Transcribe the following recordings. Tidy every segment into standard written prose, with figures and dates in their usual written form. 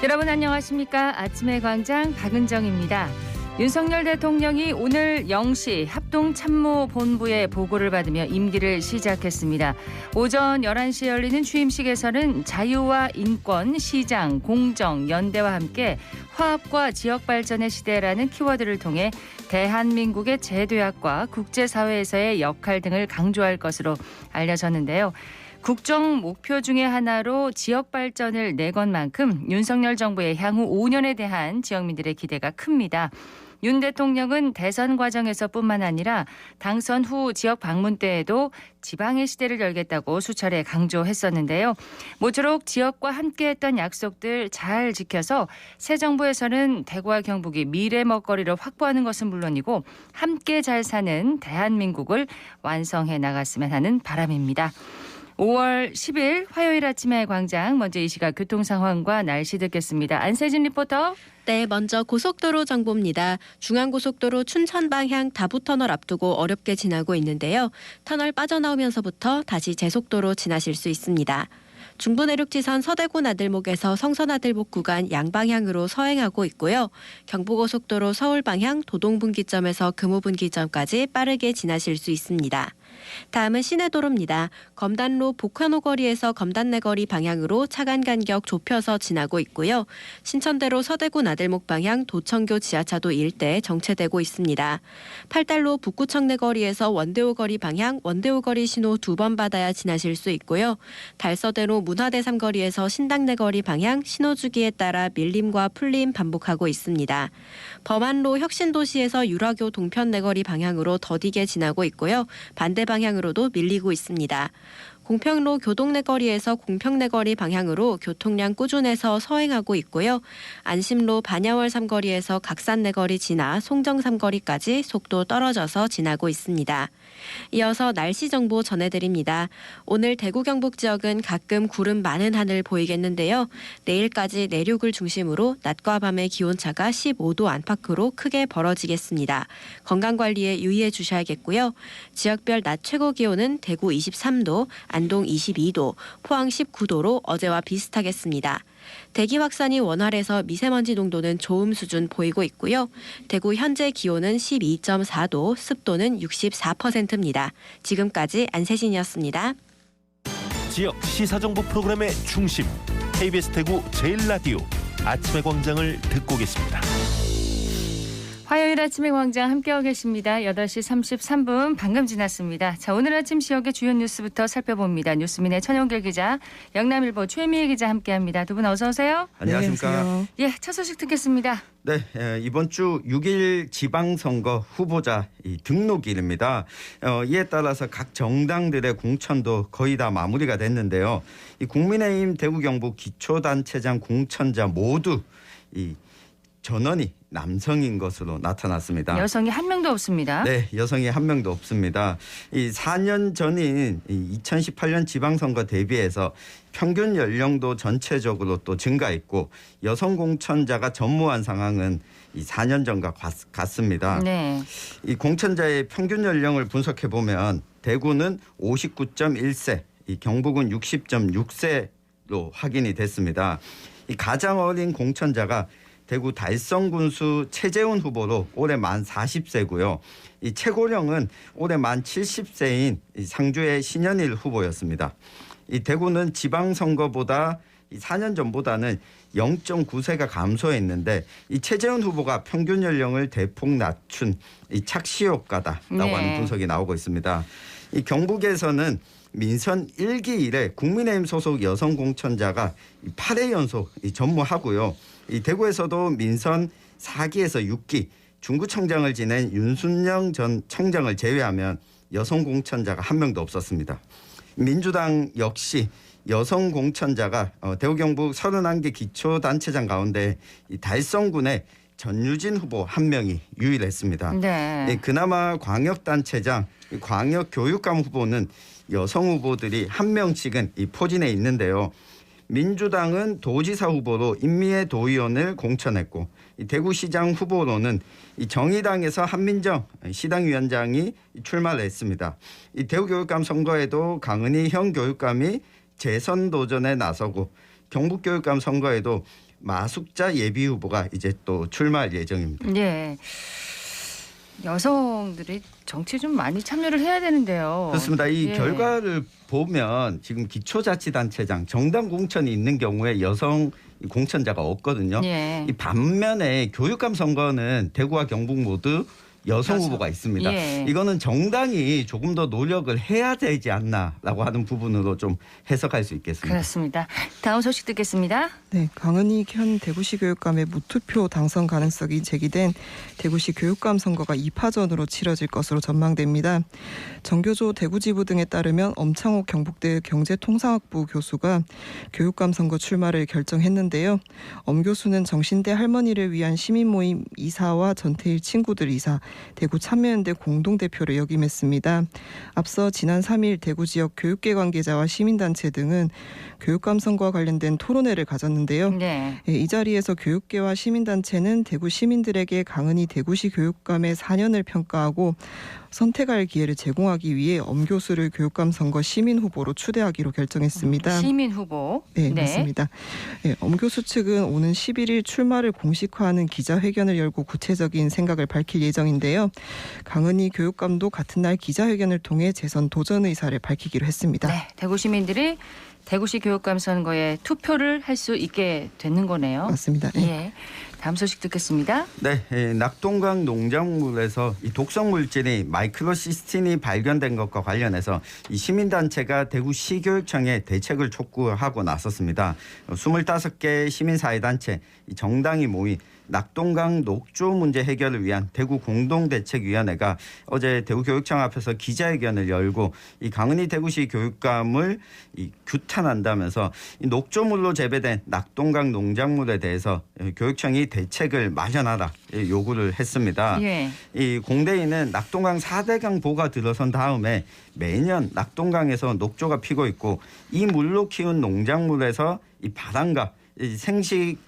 여러분 안녕하십니까? 아침의 광장 박은정입니다. 윤석열 대통령이 오늘 0시 합동참모본부의 보고를 받으며 임기를 시작했습니다. 오전 11시에 열리는 취임식에서는 자유와 인권, 시장, 공정, 연대와 함께 화합과 지역발전의 시대라는 키워드를 통해 대한민국의 재도약과 국제사회에서의 역할 등을 강조할 것으로 알려졌는데요. 국정 목표 중의 하나로 지역 발전을 내건 만큼 윤석열 정부의 향후 5년에 대한 지역민들의 기대가 큽니다. 윤 대통령은 대선 과정에서뿐만 아니라 당선 후 지역 방문 때에도 지방의 시대를 열겠다고 수차례 강조했었는데요. 모쪼록 지역과 함께했던 약속들 잘 지켜서 새 정부에서는 대구와 경북이 미래 먹거리를 확보하는 것은 물론이고 함께 잘 사는 대한민국을 완성해 나갔으면 하는 바람입니다. 5월 10일 화요일 아침의 광장, 먼저 이 시각 교통 상황과 날씨 듣겠습니다. 안세진 리포터. 네, 먼저 고속도로 정보입니다. 중앙고속도로 춘천 방향 다부터널 앞두고 어렵게 지나고 있는데요. 터널 빠져나오면서부터 다시 제속도로 지나실 수 있습니다. 중부내륙지선 서대구 나들목에서 성서나들목 구간 양방향으로 서행하고 있고요. 경부고속도로 서울 방향 도동분기점에서 금호분기점까지 빠르게 지나실 수 있습니다. 다음은 시내도로입니다. 검단로 복환호 거리에서 검단내거리 방향으로 차간 간격 좁혀서 지나고 있고요. 신천대로 서대구 나들목 방향 도청교 지하차도 일대 정체되고 있습니다. 팔달로 북구청내거리에서 원대호 거리 방향 원대호 거리 신호 2번 받아야 지나실 수 있고요. 달서대로 문화대 삼거리에서 신당내거리 방향 신호주기에 따라 밀림과 풀림 반복하고 있습니다. 범안로 혁신도시에서 유라교 동편내거리 방향으로 더디게 지나고 있고요. 반대 방향으로도 밀리고 있습니다. 공평로 교동내거리에서 공평내거리 방향으로 교통량 꾸준해서 서행하고 있고요. 안심로 반야월 삼거리에서 각산내거리 지나 송정 삼거리까지 속도 떨어져서 지나고 있습니다. 이어서 날씨 정보 전해드립니다. 오늘 대구 경북 지역은 가끔 구름 많은 하늘 보이겠는데요. 내일까지 내륙을 중심으로 낮과 밤의 기온차가 15도 안팎으로 크게 벌어지겠습니다. 건강관리에 유의해 주셔야겠고요. 지역별 낮 최고 기온은 대구 23도, 안동 22도, 포항 19도로 어제와 비슷하겠습니다. 대기 확산이 원활해서 미세먼지 농도는 좋음 수준 보이고 있고요. 대구 현재 기온은 12.4도, 습도는 64%입니다. 지금까지 안세진이었습니다. 지역 시사정보 프로그램의 중심, KBS 대구 제1라디오 아침의 광장을 듣고 계십니다. 화요일 아침의 광장 함께하고 계십니다. 8시 33분 방금 지났습니다. 자, 오늘 아침 지역의 주요 뉴스부터 살펴봅니다. 뉴스민의 천영길 기자, 영남일보 최미애 기자 함께합니다. 두 분 어서 오세요. 안녕하십니까. 예, 첫 소식 듣겠습니다. 네, 이번 주 6일 지방선거 후보자 등록일입니다. 이에 따라서 각 정당들의 공천도 거의 다 마무리가 됐는데요. 이 국민의힘 대구 경북 기초단체장 공천자 모두 이 전원이 남성인 것으로 나타났습니다. 여성이 한 명도 없습니다. 네, 여성이 한 명도 없습니다. 이 4년 전인 2018년 지방선거 대비해서 평균 연령도 전체적으로 또 증가했고 여성 공천자가 전무한 상황은 이 4년 전과 같습니다. 네. 이 공천자의 평균 연령을 분석해 보면 대구는 59.1세, 이 경북은 60.6세로 확인이 됐습니다. 이 가장 어린 공천자가 대구 달성군수 최재훈 후보로 올해 만 40세고요. 이 최고령은 올해 만 70세인 상주의 신현일 후보였습니다. 이 대구는 지방선거보다 4년 전보다는 0.9세가 감소했는데 이 최재훈 후보가 평균 연령을 대폭 낮춘 이 착시 효과다라고 하는 분석이 나오고 있습니다. 이 경북에서는 민선 1기 이래 국민의힘 소속 여성 공천자가 8회 연속 전무하고요. 이 대구에서도 민선 4기에서 6기 중구청장을 지낸 윤순영 전 청장을 제외하면 여성 공천자가 한 명도 없었습니다. 민주당 역시 여성 공천자가 대구 경북 31개 기초단체장 가운데 이 달성군의 전유진 후보 한 명이 유일했습니다. 네. 그나마 광역단체장, 광역교육감 후보는 여성 후보들이 한 명씩은 이 포진해 있는데요. 민주당은 도지사 후보로 임미애 도의원을 공천했고 이 대구시장 후보로는 이 정의당에서 한민정 시당위원장이 출마를 했습니다. 이 대구교육감 선거에도 강은희 현 교육감이 재선 도전에 나서고 경북교육감 선거에도 마숙자 예비 후보가 이제 또 출마할 예정입니다. 네. 여성들이 정치에 좀 많이 참여를 해야 되는데요. 그렇습니다. 이 예. 결과를 보면 지금 기초자치단체장 정당 공천이 있는 경우에 여성 공천자가 없거든요. 예. 이 반면에 교육감 선거는 대구와 경북 모두 여성 후보가 있습니다. 예. 이거는 정당이 조금 더 노력을 해야 되지 않나라고 하는 부분으로 좀 해석할 수 있겠습니다. 그렇습니다. 다음 소식 듣겠습니다. 네, 강은희 현 대구시 교육감의 무투표 당선 가능성이 제기된 대구시 교육감 선거가 2파전으로 치러질 것으로 전망됩니다. 정교조 대구지부 등에 따르면 엄창옥 경북대 경제통상학부 교수가 교육감 선거 출마를 결정했는데요. 엄 교수는 정신대 할머니를 위한 시민모임 이사와 전태일 친구들 이사, 대구 참여연대 공동대표를 역임했습니다. 앞서 지난 3일 대구 지역 교육계 관계자와 시민단체 등은 교육감 선거와 관련된 토론회를 가졌는데요. 네. 이 자리에서 교육계와 시민단체는 대구 시민들에게 강은희 대구시 교육감의 4년을 평가하고 선택할 기회를 제공하기 위해 엄 교수를 교육감 선거 시민 후보로 추대하기로 결정했습니다. 시민 후보. 네, 맞습니다. 네, 엄 교수 측은 오는 11일 출마를 공식화하는 기자회견을 열고 구체적인 생각을 밝힐 예정인데요. 강은희 교육감도 같은 날 기자회견을 통해 재선 도전 의사를 밝히기로 했습니다. 네. 대구 시민들이 대구시 교육감 선거에 투표를 할 수 있게 되는 거네요. 맞습니다. 네. 예. 다음 소식 듣겠습니다. 네, 낙동강 농작물에서 이 독성 물질이 마이크로시스틴이 발견된 것과 관련해서 이 시민단체가 대구시교육청에 대책을 촉구하고 나섰습니다. 25개 시민사회단체, 정당이 모인 낙동강 녹조 문제 해결을 위한 대구 공동대책위원회가 어제 대구교육청 앞에서 기자회견을 열고 이 강은희 대구시 교육감을 규탄한다면서 이 녹조물로 재배된 낙동강 농작물에 대해서 교육청이 대책을 마련하라 요구를 했습니다. 예. 이 공대위는 낙동강 4대강 보가 들어선 다음에 매년 낙동강에서 녹조가 피고 있고 이 물로 키운 농작물에서 이 바람과 이 생식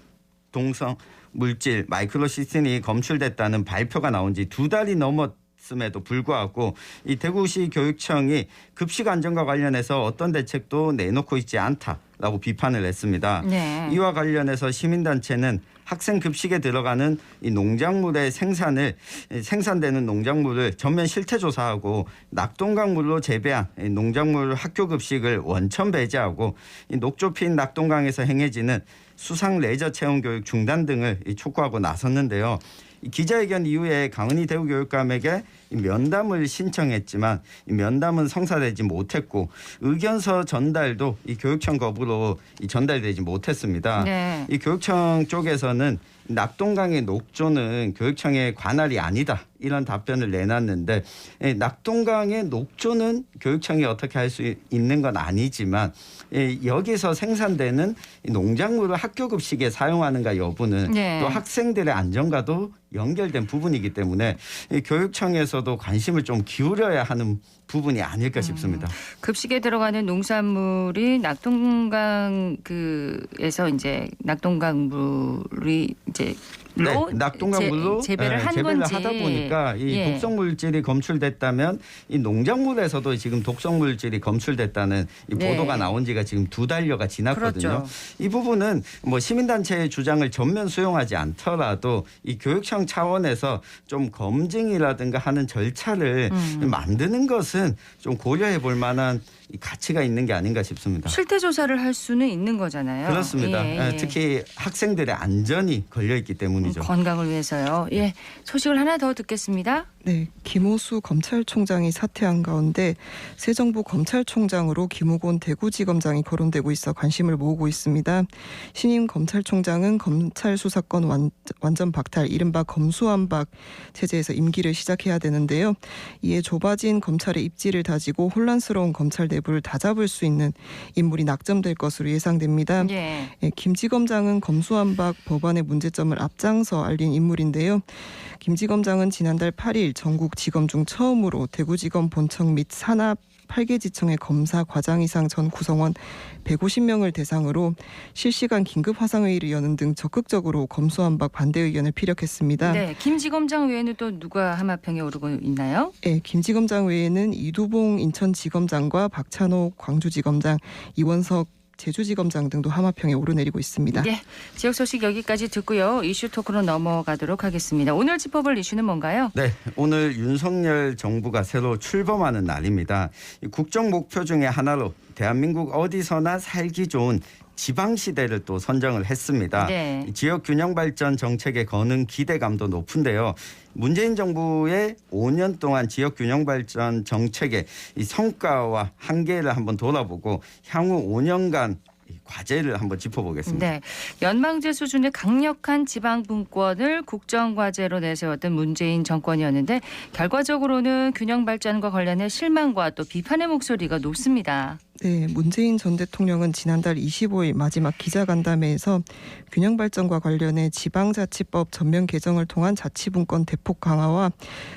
동성 물질 마이크로시스틴이 검출됐다는 발표가 나온 지 2달이 넘었음에도 불구하고 이 대구시 교육청이 급식 안전과 관련해서 어떤 대책도 내놓고 있지 않다라고 비판을 했습니다. 네. 이와 관련해서 시민단체는 학생 급식에 들어가는 이 농작물의 생산되는 농작물을 전면 실태 조사하고 낙동강 물로 재배한 이 농작물 학교 급식을 원천 배제하고 이 녹조 핀 낙동강에서 행해지는 수상 레저 체험 교육 중단 등을 촉구하고 나섰는데요. 이 기자회견 이후에 강은희 대구교육감에게 면담을 신청했지만 이 면담은 성사되지 못했고 의견서 전달도 이 교육청 거부로 전달되지 못했습니다. 네. 이 교육청 쪽에서는 낙동강의 녹조는 교육청의 관할이 아니다 이런 답변을 내놨는데 낙동강의 녹조는 교육청이 어떻게 할 수 있는 건 아니지만 여기서 생산되는 농작물을 학교 급식에 사용하는가 여부는 네. 또 학생들의 안전과도 연결된 부분이기 때문에 이 교육청에서도 관심을 좀 기울여야 하는 부분이 아닐까 싶습니다. 급식에 들어가는 농산물이 낙동강에서 이제 낙동강 물이 이제 네, 낙동강 물로 재배를 한 건지 하다 보니까 이 예. 독성 물질이 검출됐다면 이 농작물에서도 지금 독성 물질이 검출됐다는 이 네. 보도가 나온 지가 지금 2달여가 지났거든요. 그렇죠. 이 부분은 뭐 시민단체의 주장을 전면 수용하지 않더라도 이 교육청 차원에서 좀 검증이라든가 하는 절차를 만드는 것은 좀 고려해 볼 만한 이 가치가 있는 게 아닌가 싶습니다. 실태 조사를 할 수는 있는 거잖아요. 그렇습니다. 예, 예. 특히 학생들의 안전이 걸려 있기 때문이죠. 건강을 위해서요. 예, 소식을 하나 더 듣겠습니다. 네, 김호수 검찰총장이 사퇴한 가운데 새 정부 검찰총장으로 김우곤 대구지검장이 거론되고 있어 관심을 모으고 있습니다. 신임 검찰총장은 검찰 수사권 완전 박탈, 이른바 검수완박 체제에서 임기를 시작해야 되는데요. 이에 좁아진 검찰의 입지를 다지고 혼란스러운 검찰 내부를 다잡을 수 있는 인물이 낙점될 것으로 예상됩니다. 예. 김지검장은 검수완박 법안의 문제점을 앞장서 알린 인물인데요. 김지검장은 지난달 8일 전국 지검 중 처음으로 대구지검 본청 및 산하 8개 지청의 검사 과장 이상 전 구성원 150명을 대상으로 실시간 긴급 화상회의를 여는 등 적극적으로 검수완박 반대 의견을 피력했습니다. 네, 김지검장 외에는 또 누가 하마평에 오르고 있나요? 네, 김지검장 외에는 이두봉 인천지검장과 박찬호 광주지검장, 이원석 제주지검장 등도 하마평에 오르내리고 있습니다. 예, 지역 소식 여기까지 듣고요. 이슈 토크로 넘어가도록 하겠습니다. 오늘 짚어볼 이슈는 뭔가요? 네, 오늘 윤석열 정부가 새로 출범하는 날입니다. 이 국정 목표 중에 하나로 대한민국 어디서나 살기 좋은 지방시대를 또 선정을 했습니다. 네. 지역 균형 발전 정책에 거는 기대감도 높은데요. 문재인 정부의 5년 동안 지역 균형 발전 정책의 이 성과와 한계를 한번 돌아보고 향후 5년간 과제를 한번 짚어보겠습니다. 네, 연방제 수준의 강력한 지방 분권을 국정과제로 내세웠던 문재인 정권이었는데 결과적으로는 균형 발전과 관련해 실망과 또 비판의 목소리가 높습니다. 네, 문재인 전 대통령은 지난달 25일 마지막 기자간담회에서 균형 발전과 관련해 지방자치법 전면 개정을 통한 자치분권 대폭 강화와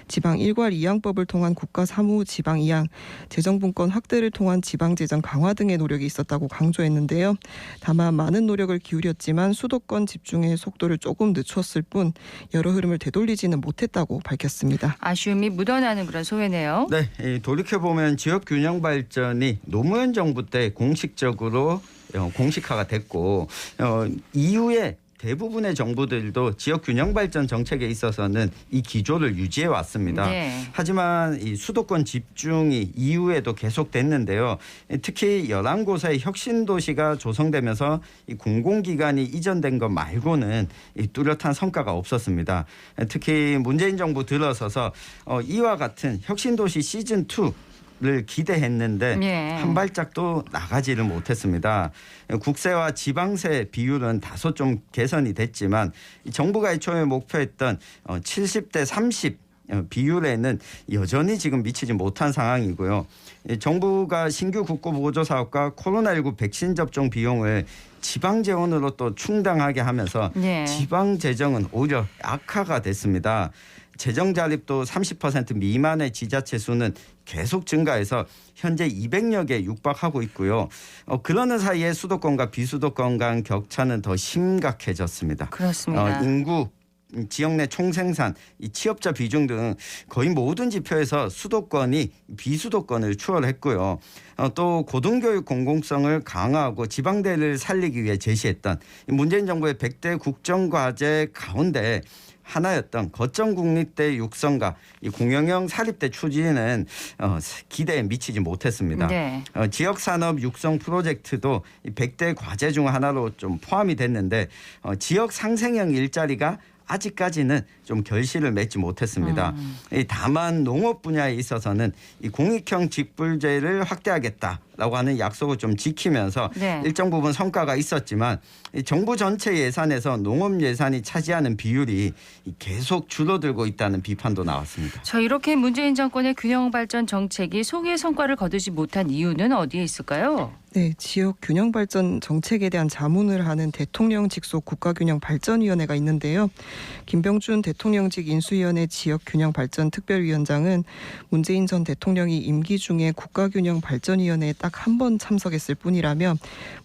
지방 1괄 2양법을 통한 국가 사무 지방 2양, 재정분권 확대를 통한 지방재정 강화 등의 노력이 있었다고 강조했는데요. 다만 많은 노력을 기울였지만 수도권 집중의 속도를 조금 늦췄을 뿐 여러 흐름을 되돌리지는 못했다고 밝혔습니다. 아쉬움이 묻어나는 그런 소회네요. 네, 돌이켜보면 지역 균형 발전이 노무현 정부 때 공식적으로 공식화가 됐고 이후에 대부분의 정부들도 지역 균형 발전 정책에 있어서는 이 기조를 유지해 왔습니다. 네. 하지만 이 수도권 집중이 이후에도 계속됐는데요. 특히 11곳의 혁신도시가 조성되면서 이 공공기관이 이전된 것 말고는 이 뚜렷한 성과가 없었습니다. 특히 문재인 정부 들어서서 이와 같은 혁신도시 시즌2 를 기대했는데 예. 한 발짝도 나가지를 못했습니다. 국세와 지방세 비율은 다소 좀 개선이 됐지만 정부가 애초에 목표했던 70대 30 비율에는 여전히 지금 미치지 못한 상황이고요. 정부가 신규 국고 보조 사업과 코로나19 백신 접종 비용을 지방 재원으로 또 충당하게 하면서 예. 지방 재정은 오히려 악화가 됐습니다. 재정 자립도 30% 미만의 지자체 수는 계속 증가해서 현재 200여 개 육박하고 있고요. 그러는 사이에 수도권과 비수도권 간 격차는 더 심각해졌습니다. 그렇습니다. 인구, 지역 내 총생산, 이 취업자 비중 등 거의 모든 지표에서 수도권이 비수도권을 추월했고요. 또 고등교육 공공성을 강화하고 지방대를 살리기 위해 제시했던 문재인 정부의 100대 국정과제 가운데 하나였던 거점 국립대 육성과 이 공영형 사립대 추진은 기대에 미치지 못했습니다. 네. 지역 산업 육성 프로젝트도 이 100대 과제 중 하나로 좀 포함이 됐는데 지역 상생형 일자리가 아직까지는 좀 결실을 맺지 못했습니다. 다만 농업 분야에 있어서는 이 공익형 직불제를 확대하겠다라고 하는 약속을 좀 지키면서 네. 일정 부분 성과가 있었지만 이 정부 전체 예산에서 농업 예산이 차지하는 비율이 계속 줄어들고 있다는 비판도 나왔습니다. 자, 이렇게 문재인 정권의 균형 발전 정책이 소기의 성과를 거두지 못한 이유는 어디에 있을까요? 네, 지역 균형 발전 정책에 대한 자문을 하는 대통령 직속 국가균형발전위원회가 있는데요. 김병준 대통령직 인수위원회 지역균형발전 특별위원장은 문재인 전 대통령이 임기 중에 국가균형발전위원회에 딱 한 번 참석했을 뿐이라며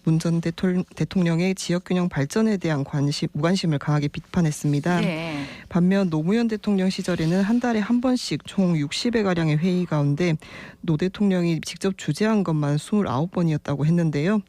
문 전 대통령의 지역균형 발전에 대한 무관심을 강하게 비판했습니다. 네. 반면 노무현 대통령 시절에는 한 달에 한 번씩 총 60회 가량의 회의 가운데 노 대통령이 직접 주재한 것만 29번이었다고 했는데요.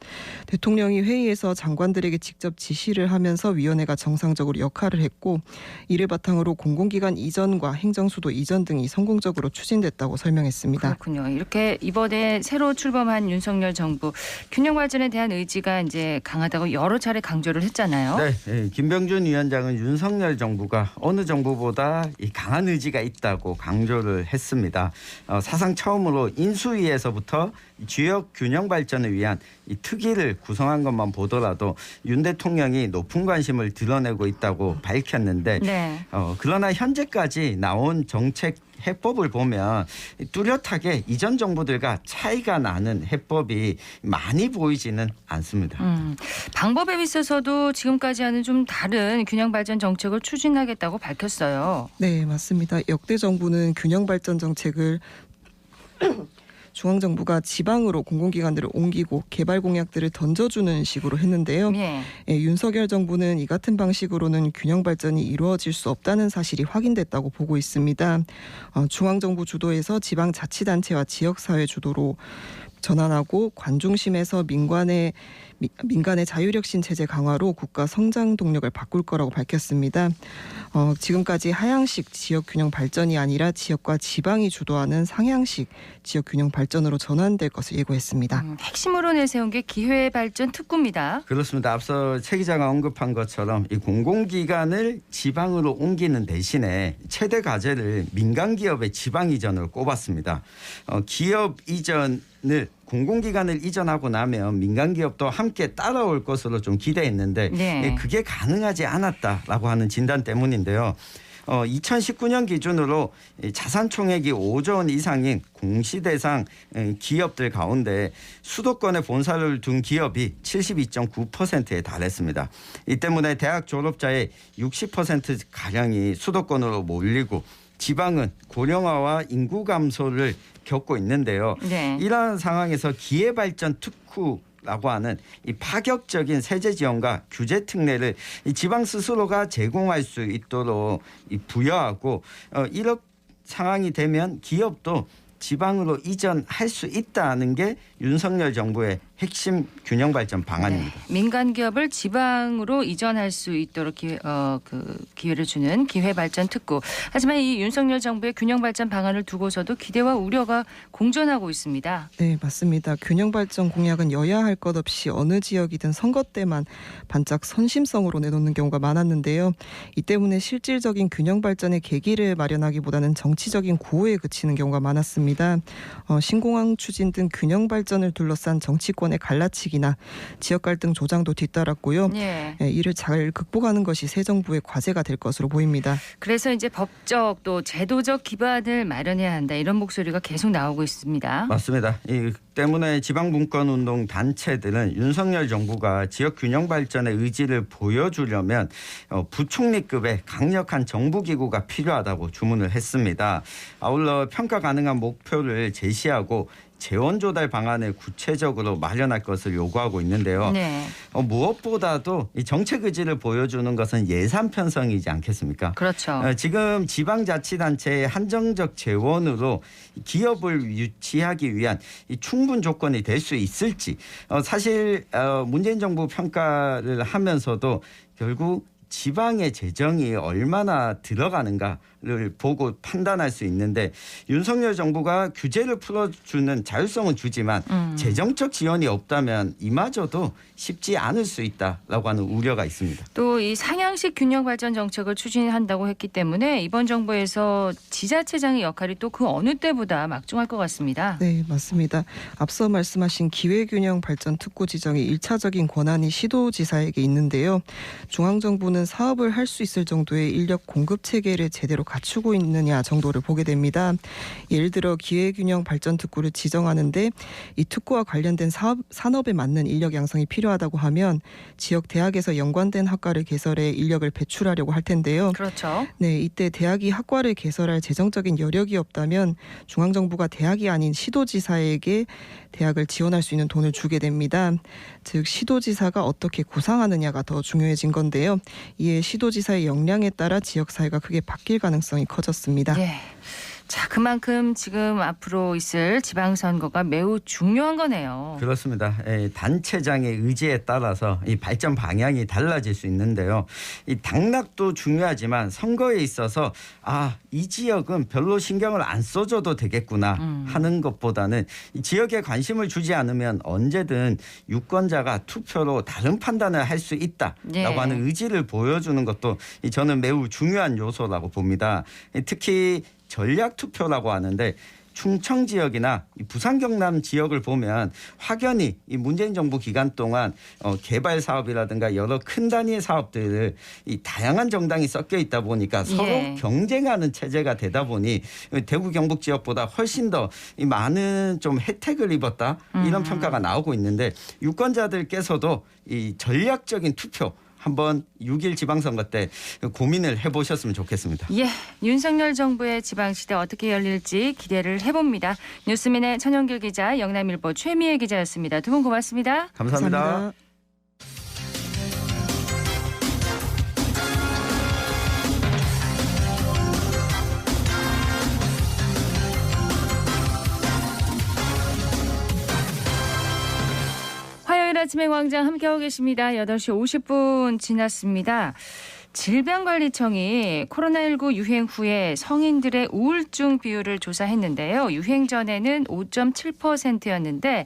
대통령이 회의에서 장관들에게 직접 지시를 하면서 위원회가 정상적으로 역할을 했고 이를 바탕으로 공공기관 이전과 행정수도 이전 등이 성공적으로 추진됐다고 설명했습니다. 그렇군요. 이렇게 이번에 새로 출범한 윤석열 정부 균형 발전에 대한 의지가 이제 강하다고 여러 차례 강조를 했잖아요. 네, 김병준 위원장은 윤석열 정부가 어느 정부보다 이 강한 의지가 있다고 강조를 했습니다. 사상 처음으로 인수위에서부터 지역 균형 발전을 위한 이 특위를 구성한 것만 보더라도 윤 대통령이 높은 관심을 드러내고 있다고 밝혔는데 네. 그러나 현재까지 나온 정책 해법을 보면 뚜렷하게 이전 정부들과 차이가 나는 해법이 많이 보이지는 않습니다. 방법에 있어서도 지금까지와는 좀 다른 균형 발전 정책을 추진하겠다고 밝혔어요. 네, 맞습니다. 역대 정부는 균형 발전 정책을 중앙정부가 지방으로 공공기관들을 옮기고 개발 공약들을 던져주는 식으로 했는데요. 예. 윤석열 정부는 이 같은 방식으로는 균형 발전이 이루어질 수 없다는 사실이 확인됐다고 보고 있습니다. 중앙정부 주도에서 지방자치단체와 지역사회 주도로 전환하고 관중심에서 민간의 자율혁신 체제 강화로 국가 성장 동력을 바꿀 거라고 밝혔습니다. 지금까지 하향식 지역 균형 발전이 아니라 지역과 지방이 주도하는 상향식 지역 균형 발전으로 전환될 것을 예고했습니다. 핵심으로 내세운 게 기회발전 특구입니다. 그렇습니다. 앞서 최 기자가 언급한 것처럼 이 공공기관을 지방으로 옮기는 대신에 최대 과제를 민간기업의 지방 이전으로 꼽았습니다. 기업 이전을 공공기관을 이전하고 나면 민간기업도 함께 따라올 것으로 좀 기대했는데 네. 그게 가능하지 않았다라고 하는 진단 때문인데요. 2019년 기준으로 자산 총액이 5조 원 이상인 공시대상 기업들 가운데 수도권에 본사를 둔 기업이 72.9%에 달했습니다. 이 때문에 대학 졸업자의 60%가량이 수도권으로 몰리고 지방은 고령화와 인구 감소를 겪고 있는데요. 네. 이러한 상황에서 기회발전 특구라고 하는 이 파격적인 세제 지원과 규제 특례를 이 지방 스스로가 제공할 수 있도록 부여하고 이런 상황이 되면 기업도 지방으로 이전할 수 있다는 게 윤석열 정부의 핵심 균형 발전 방안입니다. 네. 민간 기업을 지방으로 이전할 수 있도록 기회를 주는 기회발전 특구. 하지만 이 윤석열 정부의 균형 발전 방안을 두고서도 기대와 우려가 공존하고 있습니다. 네, 맞습니다. 균형 발전 공약은 여야 할 것 없이 어느 지역이든 선거 때만 반짝 선심성으로 내놓는 경우가 많았는데요. 이 때문에 실질적인 균형 발전의 계기를 마련하기보다는 정치적인 구호에 그치는 경우가 많았습니다. 신공항 추진 등 균형 발전을 둘러싼 정치권의 갈라치기나 지역 갈등 조장도 뒤따랐고요. 예. 이를 잘 극복하는 것이 새 정부의 과제가 될 것으로 보입니다. 그래서 이제 법적 또 제도적 기반을 마련해야 한다. 이런 목소리가 계속 나오고 있습니다. 맞습니다. 이 때문에 지방분권운동 단체들은 윤석열 정부가 지역 균형 발전의 의지를 보여주려면 부총리급의 강력한 정부기구가 필요하다고 주문을 했습니다. 아울러 평가 가능한 목표를 제시하고 재원 조달 방안을 구체적으로 마련할 것을 요구하고 있는데요. 네. 무엇보다도 이 정책 의지를 보여주는 것은 예산 편성이지 않겠습니까? 그렇죠. 지금 지방자치단체의 한정적 재원으로 기업을 유치하기 위한 이 충분 조건이 될 수 있을지 사실 문재인 정부 평가를 하면서도 결국 지방의 재정이 얼마나 들어가는가를 보고 판단할 수 있는데 윤석열 정부가 규제를 풀어주는 자율성은 주지만 재정적 지원이 없다면 이마저도 쉽지 않을 수 있다라고 하는 우려가 있습니다. 또 이 상향식 균형 발전 정책을 추진한다고 했기 때문에 이번 정부에서 지자체장의 역할이 또 그 어느 때보다 막중할 것 같습니다. 네, 맞습니다. 앞서 말씀하신 기회균형 발전 특구 지정의 1차적인 권한이 시도지사에게 있는데요. 중앙정부는 사업을 할 수 있을 정도의 인력 공급 체계를 제대로 갖추고 있느냐 정도를 보게 됩니다. 예를 들어 기회균형 발전 특구를 지정하는데 이 특구와 관련된 산업에 맞는 인력 양성이 필요하다고 하면 지역 대학에서 연관된 학과를 개설해 인력을 배출하려고 할 텐데요. 그렇죠. 네, 이때 대학이 학과를 개설할 재정적인 여력이 없다면 중앙정부가 대학이 아닌 시도지사에게 대학을 지원할 수 있는 돈을 주게 됩니다. 즉 시도지사가 어떻게 구상하느냐가 더 중요해진 건데요. 이에 시도지사의 역량에 따라 지역사회가 크게 바뀔 가능성이 커졌습니다. 네. 자, 그만큼 지금 앞으로 있을 지방선거가 매우 중요한 거네요. 그렇습니다. 단체장의 의지에 따라서 이 발전 방향이 달라질 수 있는데요. 이 당락도 중요하지만 선거에 있어서 이 지역은 별로 신경을 안 써줘도 되겠구나 하는 것보다는 이 지역에 관심을 주지 않으면 언제든 유권자가 투표로 다른 판단을 할 수 있다라고 하는 의지를 보여주는 것도 저는 매우 중요한 요소라고 봅니다. 특히 전략 투표라고 하는데 충청 지역이나 부산 경남 지역을 보면 확연히 이 문재인 정부 기간 동안 개발 사업이라든가 여러 큰 단위의 사업들을 이 다양한 정당이 섞여 있다 보니까 서로 경쟁하는 체제가 되다 보니 대구 경북 지역보다 훨씬 더 많은 좀 혜택을 입었다 이런 평가가 나오고 있는데 유권자들께서도 이 전략적인 투표 한번 6일 지방선거 때 고민을 해보셨으면 좋겠습니다. 예, 윤석열 정부의 지방시대 어떻게 열릴지 기대를 해봅니다. 뉴스민의 천영길 기자, 영남일보 최미애 기자였습니다. 두 분 고맙습니다. 감사합니다. 감사합니다. 오늘 아침의 광장 함께하고 계십니다. 8시 50분 지났습니다. 질병관리청이 코로나19 유행 후에 성인들의 우울증 비율을 조사했는데요. 유행 전에는 5.7%였는데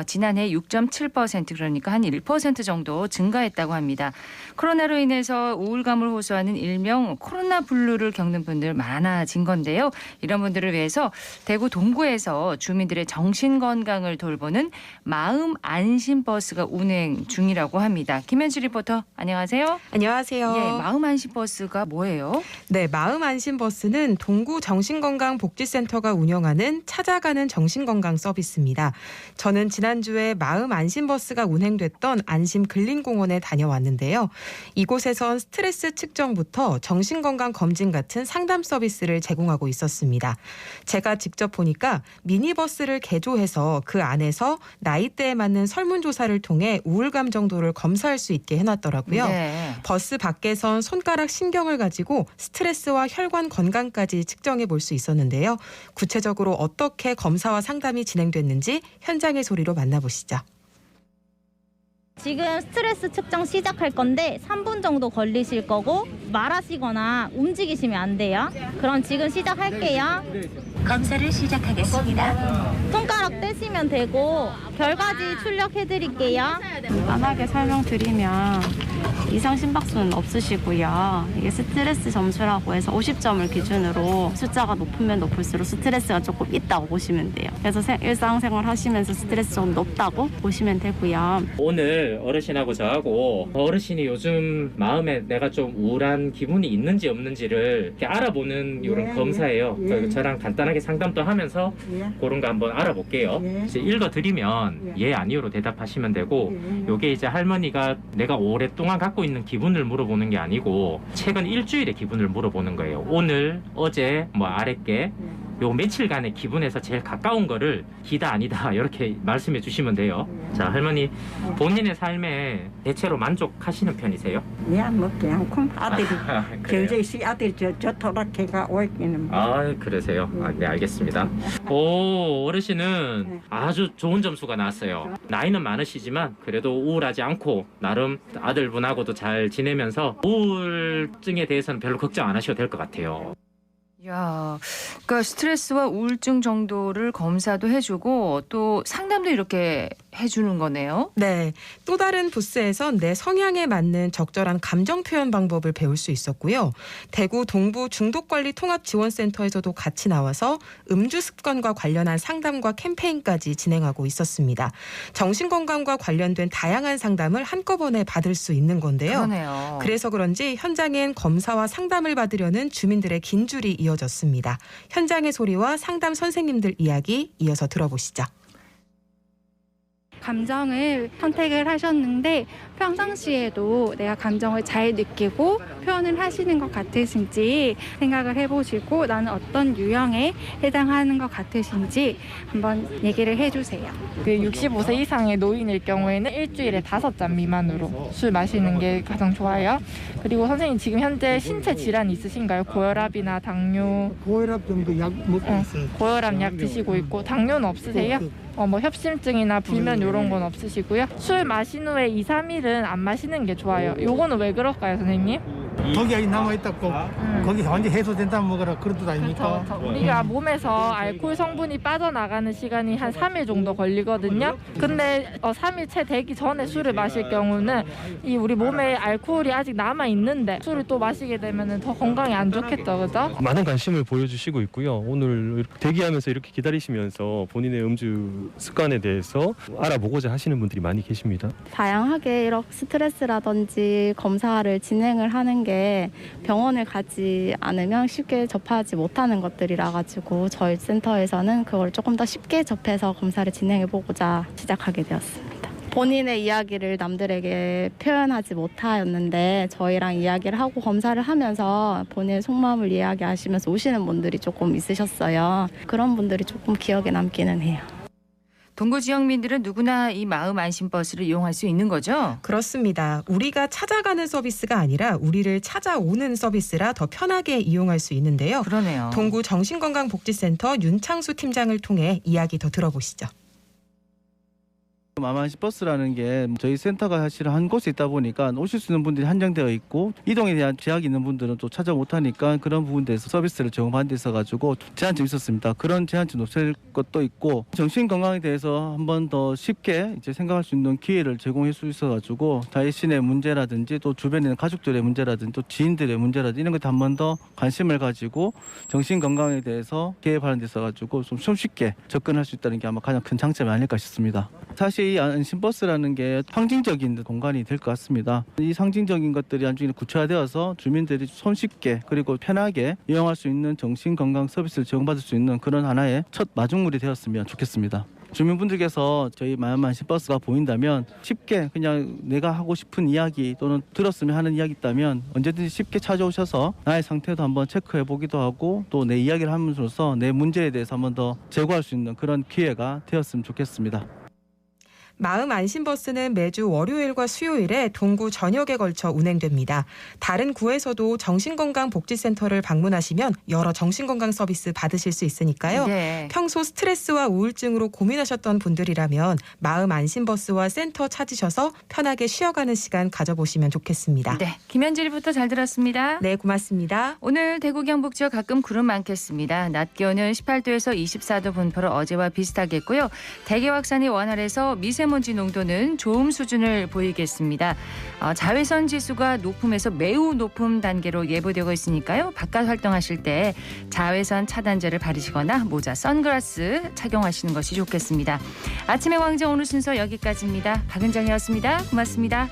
지난해 6.7% 그러니까 한 1% 정도 증가했다고 합니다. 코로나로 인해서 우울감을 호소하는 일명 코로나 블루를 겪는 분들 많아진 건데요. 이런 분들을 위해서 대구 동구에서 주민들의 정신건강을 돌보는 마음 안심 버스가 운행 중이라고 합니다. 김현주 리포터 안녕하세요. 안녕하세요. 예, 마음 안심 버스가 뭐예요? 네, 마음 안심 버스는 동구 정신건강복지센터가 운영하는 찾아가는 정신건강 서비스입니다. 저는 지난주에 마음 안심 버스가 운행됐던 안심 근린공원에 다녀왔는데요. 이곳에선 스트레스 측정부터 정신건강 검진 같은 상담 서비스를 제공하고 있었습니다. 제가 직접 보니까 미니버스를 개조해서 그 안에서 나이대에 맞는 설문조사를 통해 우울감 정도를 검사할 수 있게 해놨더라고요. 네. 버스 밖에선 손가락 신경을 가지고 스트레스와 혈관 건강까지 측정해 볼 수 있었는데요. 구체적으로 어떻게 검사와 상담이 진행됐는지 현장의 소리로 만나보시죠. 지금 스트레스 측정 시작할 건데 3분 정도 걸리실 거고 말하시거나 움직이시면 안 돼요. 그럼 지금 시작할게요. 검사를 시작하겠습니다. 손가락 떼시면 되고 결과지 출력해드릴게요. 간단하게 설명드리면 이상 심박수는 없으시고요. 이게 스트레스 점수라고 해서 50점을 기준으로 숫자가 높으면 높을수록 스트레스가 조금 있다고 보시면 돼요. 그래서 일상생활 하시면서 스트레스 좀 높다고 보시면 되고요. 오늘 어르신하고 저하고 어르신이 요즘 마음에 내가 좀 우울한 기분이 있는지 없는지를 이렇게 알아보는 이런 검사예요. 저랑 간단하게 상담도 하면서 그런 거 한번 알아볼게요. 이제 읽어드리면 예, 아니요로 대답하시면 되고 요게 이제 할머니가 내가 오랫동안 갖고 있는 기분을 물어보는 게 아니고 최근 일주일의 기분을 물어보는 거예요. 오늘, 어제, 뭐 아랫게 요 며칠간의 기분에서 제일 가까운 거를 기다 아니다 이렇게 말씀해 주시면 돼요. 자, 할머니 본인의 삶에 대체로 만족하시는 편이세요? 야, 뭐 그냥 아들이 경제시 아들이 저 토락해가 오기는. 아, 그러세요? 아, 네, 알겠습니다. 오, 어르신은 아주 좋은 점수가 나왔어요. 나이는 많으시지만 그래도 우울하지 않고 나름 아들분하고도 잘 지내면서 우울증에 대해서는 별로 걱정 안 하셔도 될 것 같아요. 야, 그러니까 스트레스와 우울증 정도를 검사도 해주고 또 상담도 이렇게 해주는 거네요. 네, 또 다른 부스에선 내 성향에 맞는 적절한 감정 표현 방법을 배울 수 있었고요. 대구 동부 중독관리통합지원센터에서도 같이 나와서 음주 습관과 관련한 상담과 캠페인까지 진행하고 있었습니다. 정신건강과 관련된 다양한 상담을 한꺼번에 받을 수 있는 건데요. 그러네요. 그래서 그런지 현장엔 검사와 상담을 받으려는 주민들의 긴 줄이 이어졌습니다. 현장의 소리와 상담 선생님들 이야기 이어서 들어보시죠. 감정을 선택을 하셨는데 평상시에도 내가 감정을 잘 느끼고 표현을 하시는 것 같으신지 생각을 해보시고 나는 어떤 유형에 해당하는 것 같으신지 한번 얘기를 해주세요. 65세 이상의 노인일 경우에는 일주일에 5잔 미만으로 술 마시는 게 가장 좋아요. 그리고 선생님 지금 현재 신체 질환 있으신가요? 고혈압이나 당뇨? 고혈압 정도 약 먹고 있어요. 고혈압 약 드시고 있고 당뇨는 없으세요? 뭐 협심증이나 불면 이런 건 없으시고요. 술 마신 후에 2, 3일은 안 마시는 게 좋아요. 요거는 왜 그럴까요, 선생님? 독이 남아있다고 거기 완전 해소된다면 먹어라 그런 뜻 아닙니까? 그렇죠. 우리가 몸에서 알코올 성분이 빠져나가는 시간이 한 3일 정도 걸리거든요. 근데 3일 채 되기 전에 술을 마실 경우는 이 우리 몸에 알코올이 아직 남아있는데 술을 또 마시게 되면 더 건강에 안 좋겠죠, 그죠? 많은 관심을 보여주시고 있고요. 오늘 대기하면서 이렇게 기다리시면서 본인의 음주 습관에 대해서 알아보고자 하시는 분들이 많이 계십니다. 다양하게 이렇게 스트레스라든지 검사를 진행을 하는 게 병원을 가지 않으면 쉽게 접하지 못하는 것들이라 가지고 저희 센터에서는 그걸 조금 더 쉽게 접해서 검사를 진행해보고자 시작하게 되었습니다. 본인의 이야기를 남들에게 표현하지 못하였는데 저희랑 이야기를 하고 검사를 하면서 본인의 속마음을 이야기하시면서 오시는 분들이 조금 있으셨어요. 그런 분들이 조금 기억에 남기는 해요. 동구 지역민들은 누구나 이 마음 안심 버스를 이용할 수 있는 거죠? 그렇습니다. 우리가 찾아가는 서비스가 아니라 우리를 찾아오는 서비스라 더 편하게 이용할 수 있는데요. 그러네요. 동구 정신건강복지센터 윤창수 팀장을 통해 이야기 더 들어보시죠. 마마안심버스라는 게 저희 센터가 사실 한 곳에 있다 보니까 오실 수 있는 분들이 한정되어 있고 이동에 대한 제약이 있는 분들은 또 찾아 못하니까 그런 부분에서 서비스를 제공받는 데 있어가지고 제한점이 있었습니다. 그런 제한점 없앨 것도 있고 정신건강에 대해서 한 번 더 쉽게 이제 생각할 수 있는 기회를 제공할 수 있어가지고 자신의 문제라든지 또 주변에 있는 가족들의 문제라든지 또 지인들의 문제라든지 이런 것도 한 번 더 관심을 가지고 정신건강에 대해서 개입하는 데 있어가지고 좀 쉽게 접근할 수 있다는 게 아마 가장 큰 장점이 아닐까 싶습니다. 사실 이 안심버스라는 게 상징적인 공간이 될 것 같습니다. 이 상징적인 것들이 나중에 구체화되어서 주민들이 손쉽게 그리고 편하게 이용할 수 있는 정신건강 서비스를 제공받을 수 있는 그런 하나의 첫 마중물이 되었으면 좋겠습니다. 주민분들께서 저희 마음안심버스가 보인다면 쉽게 그냥 내가 하고 싶은 이야기 또는 들었으면 하는 이야기 있다면 언제든지 쉽게 찾아오셔서 나의 상태도 한번 체크해 보기도 하고 또 내 이야기를 함으로써 내 문제에 대해서 한번 더 제고할 수 있는 그런 기회가 되었으면 좋겠습니다. 마음 안심버스는 매주 월요일과 수요일에 동구 전역에 걸쳐 운행됩니다. 다른 구에서도 정신건강복지센터를 방문하시면 여러 정신건강 서비스 받으실 수 있으니까요. 네. 평소 스트레스와 우울증으로 고민하셨던 분들이라면 마음 안심버스와 센터 찾으셔서 편하게 쉬어가는 시간 가져보시면 좋겠습니다. 네, 김현지 리포터 잘 들었습니다. 네, 고맙습니다. 오늘 대구 경북 지역 가끔 구름 많겠습니다. 낮 기온은 18도에서 24도 분포로 어제와 비슷하겠고요. 대기 확산이 원활해서 미세먼지 농도는 좋음 수준을 보이겠습니다. 자외선 지수가 높음에서 매우 높음 단계로 예보되고 있으니까요. 바깥 활동하실 때 자외선 차단제를 바르시거나 모자, 선글라스 착용하시는 것이 좋겠습니다. 아침의 광장 오늘 순서 여기까지입니다. 박은정이었습니다. 고맙습니다.